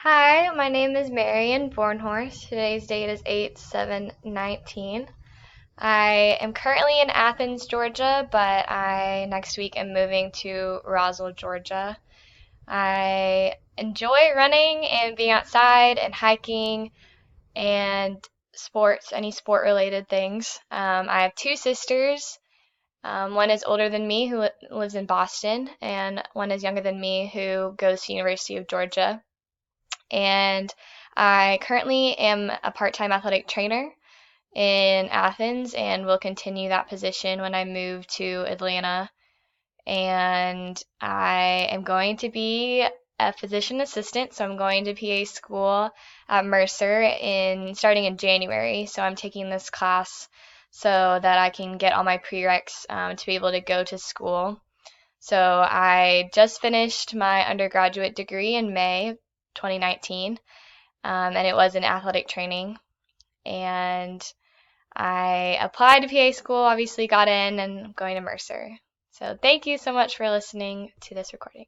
Hi, my name is Marion Bornhorst. Today's date is 8/7/19. I am currently in Athens, Georgia, but I next week am moving to Roswell, Georgia. I enjoy running and being outside and hiking and sports, any sport related things. I have two sisters. One is older than me who lives in Boston, and one is younger than me who goes to University of Georgia. And I currently am a part-time athletic trainer in Athens and will continue that position when I move to Atlanta. And I am going to be a physician assistant, so I'm going to PA school at Mercer in starting in January. So I'm taking this class so that I can get all my prereqs to be able to go to school. So I just finished my undergraduate degree in May 2019, and it was in athletic training. And I applied to PA school, obviously got in, and I'm going to Mercer. So thank you so much for listening to this recording.